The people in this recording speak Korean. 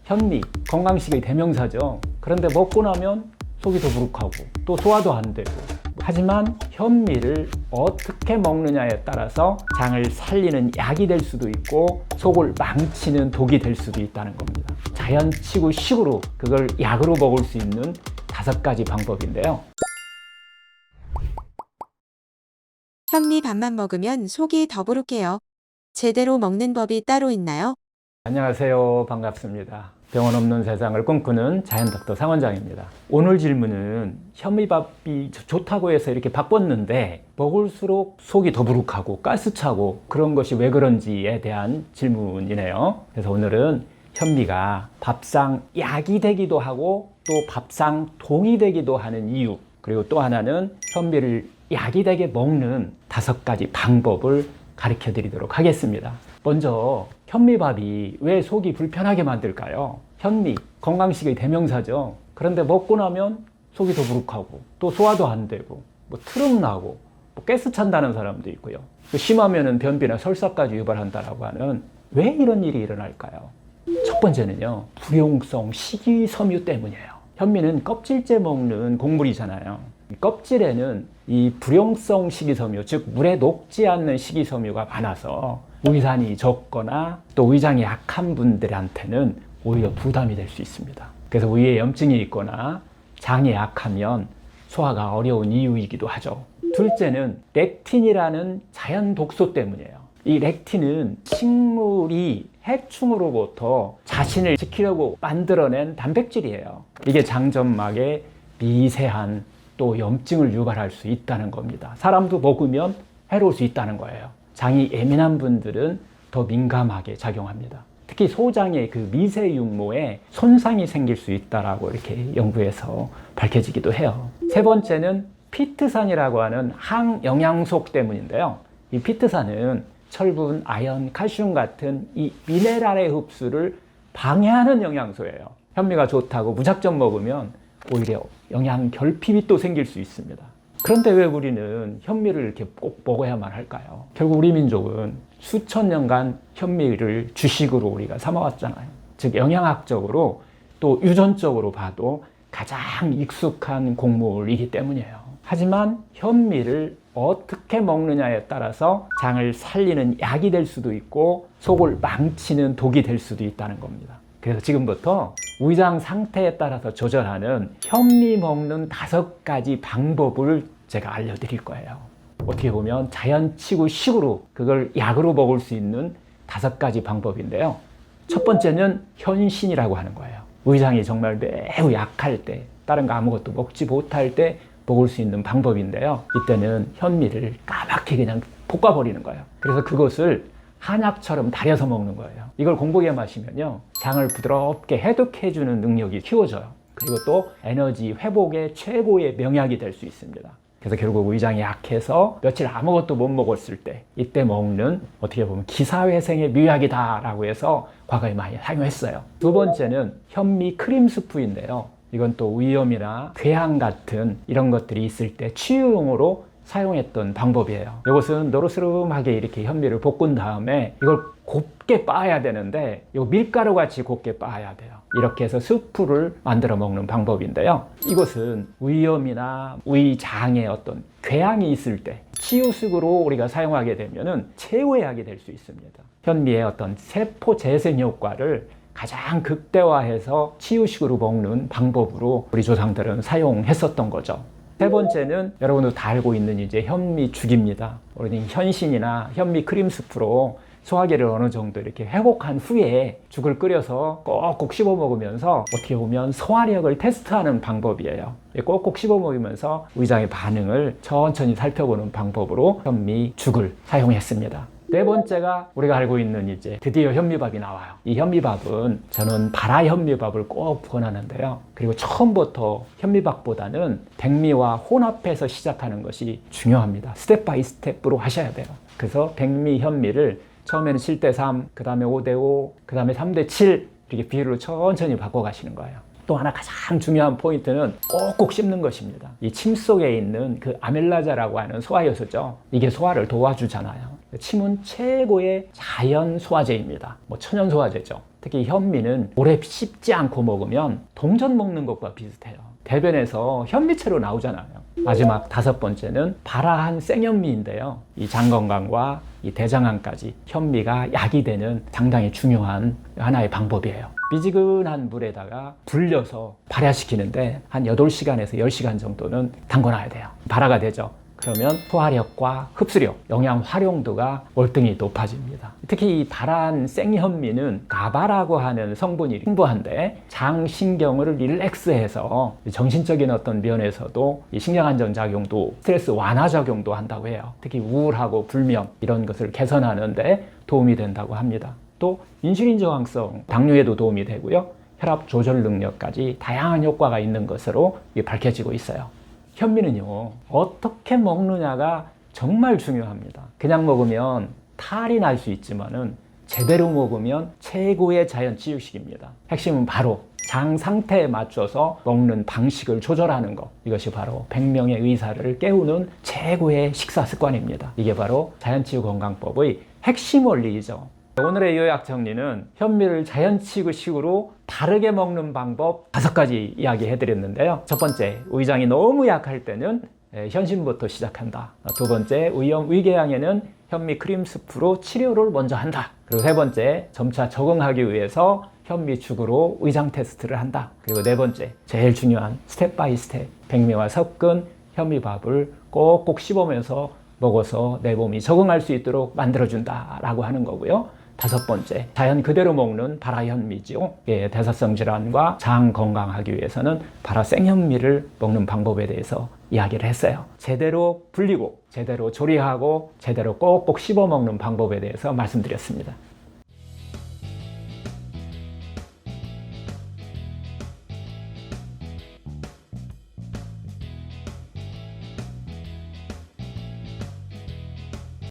현미, 건강식의 대명사죠. 그런데 먹고 나면 속이 더부룩하고 또 소화도 안 되고. 하지만 현미를 어떻게 먹느냐에 따라서 장을 살리는 약이 될 수도 있고 속을 망치는 독이 될 수도 있다는 겁니다. 자연치고 식으로 그걸 약으로 먹을 수 있는 5가지 방법인데요. 현미 밥만 먹으면 속이 더부룩해요. 제대로 먹는 법이 따로 있나요? 안녕하세요. 반갑습니다. 병원 없는 세상을 꿈꾸는 자연덕터 상원장입니다. 오늘 질문은 현미밥이 좋다고 해서 이렇게 바꿨는데 먹을수록 속이 더부룩하고 가스차고 그런 것이 왜 그런지에 대한 질문이네요. 그래서 오늘은 현미가 밥상 약이 되기도 하고 또 밥상 동이 되기도 하는 이유, 그리고 또 하나는 현미를 약이 되게 먹는 5가지 방법을 가르쳐 드리도록 하겠습니다. 먼저 현미밥이 왜 속이 불편하게 만들까요? 현미, 건강식의 대명사죠. 그런데 먹고 나면 속이 더부룩하고 또 소화도 안 되고 트름 나고 가스 찬다는 사람도 있고요. 심하면은 변비나 설사까지 유발한다라고 하는, 왜 이런 일이 일어날까요? 첫 번째는요, 불용성 식이섬유 때문이에요. 현미는 껍질째 먹는 곡물이잖아요. 껍질에는 이 불용성 식이섬유, 즉 물에 녹지 않는 식이섬유가 많아서 위산이 적거나 또 위장이 약한 분들한테는 오히려 부담이 될 수 있습니다. 그래서 위에 염증이 있거나 장이 약하면 소화가 어려운 이유이기도 하죠. 둘째는 렉틴이라는 자연 독소 때문이에요. 이 렉틴은 식물이 해충으로부터 자신을 지키려고 만들어낸 단백질이에요. 이게 장점막에 미세한 또 염증을 유발할 수 있다는 겁니다. 사람도 먹으면 해로울 수 있다는 거예요. 장이 예민한 분들은 더 민감하게 작용합니다. 특히 소장의 그 미세 육모에 손상이 생길 수 있다라고 이렇게 연구에서 밝혀지기도 해요. 세 번째는 피트산이라고 하는 항영양소 때문인데요. 이 피트산은 철분, 아연, 칼슘 같은 이 미네랄의 흡수를 방해하는 영양소예요. 현미가 좋다고 무작정 먹으면 오히려 영양 결핍이 또 생길 수 있습니다. 그런데 왜 우리는 현미를 이렇게 꼭 먹어야만 할까요? 결국 우리 민족은 수천 년간 현미를 주식으로 우리가 삼아왔잖아요. 즉 영양학적으로 또 유전적으로 봐도 가장 익숙한 곡물이기 때문이에요. 하지만 현미를 어떻게 먹느냐에 따라서 장을 살리는 약이 될 수도 있고 속을 망치는 독이 될 수도 있다는 겁니다. 그래서 지금부터 위장 상태에 따라서 조절하는 현미 먹는 5가지 방법을 제가 알려드릴 거예요. 어떻게 보면 자연치고 식으로 그걸 약으로 먹을 수 있는 5가지 방법인데요. 첫 번째는 현신이라고 하는 거예요. 위장이 정말 매우 약할 때, 다른 거 아무것도 먹지 못할 때 먹을 수 있는 방법인데요. 이때는 현미를 까맣게 그냥 볶아버리는 거예요. 그래서 그것을 한약처럼 달여서 먹는 거예요. 이걸 공복에 마시면요, 장을 부드럽게 해독해주는 능력이 키워져요. 그리고 또 에너지 회복의 최고의 명약이 될 수 있습니다. 그래서 결국 위장이 약해서 며칠 아무것도 못 먹었을 때, 이때 먹는 어떻게 보면 기사회생의 묘약이다라고 해서 과거에 많이 사용했어요. 두 번째는 현미 크림 스프인데요. 이건 또 위염이나 궤양 같은 이런 것들이 있을 때 치유용으로 사용했던 방법이에요. 이것은 노르스름하게 이렇게 현미를 볶은 다음에 이걸 곱게 빻아야 되는데 이거 밀가루 같이 곱게 빻아야 돼요. 이렇게 해서 스프를 만들어 먹는 방법인데요. 이것은 위염이나 위장에 어떤 궤양이 있을 때 치유식으로 우리가 사용하게 되면은 최고의 약이 될 수 있습니다. 현미의 어떤 세포 재생 효과를 가장 극대화해서 치유식으로 먹는 방법으로 우리 조상들은 사용했었던 거죠. 세 번째는 여러분도 다 알고 있는 이제 현미죽입니다. 우리는 현신이나 현미 크림 스프로 소화기를 어느 정도 이렇게 회복한 후에 죽을 끓여서 꼭꼭 씹어 먹으면서 어떻게 보면 소화력을 테스트하는 방법이에요. 꼭꼭 씹어 먹으면서 위장의 반응을 천천히 살펴보는 방법으로 현미죽을 사용했습니다. 네 번째가 우리가 알고 있는 이제 드디어 현미밥이 나와요. 이 현미밥은 저는 발화 현미밥을 꼭 권하는데요. 그리고 처음부터 현미밥보다는 백미와 혼합해서 시작하는 것이 중요합니다. 스텝 바이 스텝으로 하셔야 돼요. 그래서 백미 현미를 처음에는 7대3, 그 다음에 5대5, 그 다음에 3대7 이렇게 비율로 천천히 바꿔가시는 거예요. 또 하나 가장 중요한 포인트는 꼭꼭 씹는 것입니다. 이 침 속에 있는 그 아밀라자라고 하는 소화효소죠. 이게 소화를 도와주잖아요. 침은 최고의 자연 소화제입니다. 천연 소화제죠. 특히 현미는 오래 씹지 않고 먹으면 동전 먹는 것과 비슷해요. 대변에서 현미채로 나오잖아요. 마지막 5번째는 발아한 생현미인데요. 이 장 건강과 이 대장암까지 현미가 약이 되는 상당히 중요한 하나의 방법이에요. 미지근한 물에다가 불려서 발효시키는데 한 8시간에서 10시간 정도는 담궈놔야 돼요. 발화가 되죠. 그러면 소화력과 흡수력, 영양 활용도가 월등히 높아집니다. 특히 이 발한 생현미는 가바라고 하는 성분이 풍부한데 장신경을 릴렉스해서 정신적인 어떤 면에서도 이 신경안정 작용도 스트레스 완화 작용도 한다고 해요. 특히 우울하고 불면 이런 것을 개선하는데 도움이 된다고 합니다. 또 인슐린 저항성, 당뇨에도 도움이 되고요. 혈압 조절 능력까지 다양한 효과가 있는 것으로 밝혀지고 있어요. 현미는요, 어떻게 먹느냐가 정말 중요합니다. 그냥 먹으면 탈이 날 수 있지만은 제대로 먹으면 최고의 자연 치유식입니다. 핵심은 바로 장 상태에 맞춰서 먹는 방식을 조절하는 것. 이것이 바로 100명의 의사를 깨우는 최고의 식사 습관입니다. 이게 바로 자연치유 건강법의 핵심 원리이죠. 오늘의 요약 정리는 현미를 자연치유식으로 바르게 먹는 방법 5가지 이야기해 드렸는데요. 첫 번째, 위장이 너무 약할 때는 현신부터 시작한다. 두 번째, 위염, 위궤양에는 현미 크림 스프로 치료를 먼저 한다. 그리고 세 번째, 점차 적응하기 위해서 현미죽으로 위장 테스트를 한다. 그리고 네 번째, 제일 중요한 스텝 바이 스텝, 백미와 섞은 현미밥을 꼭꼭 씹으면서 먹어서 내 몸이 적응할 수 있도록 만들어준다라고 하는 거고요. 5번째, 자연 그대로 먹는 발화현미죠. 대사성 질환과 장 건강하기 위해서는 발화 생현미를 먹는 방법에 대해서 이야기를 했어요. 제대로 불리고 제대로 조리하고 제대로 꼭꼭 씹어 먹는 방법에 대해서 말씀드렸습니다.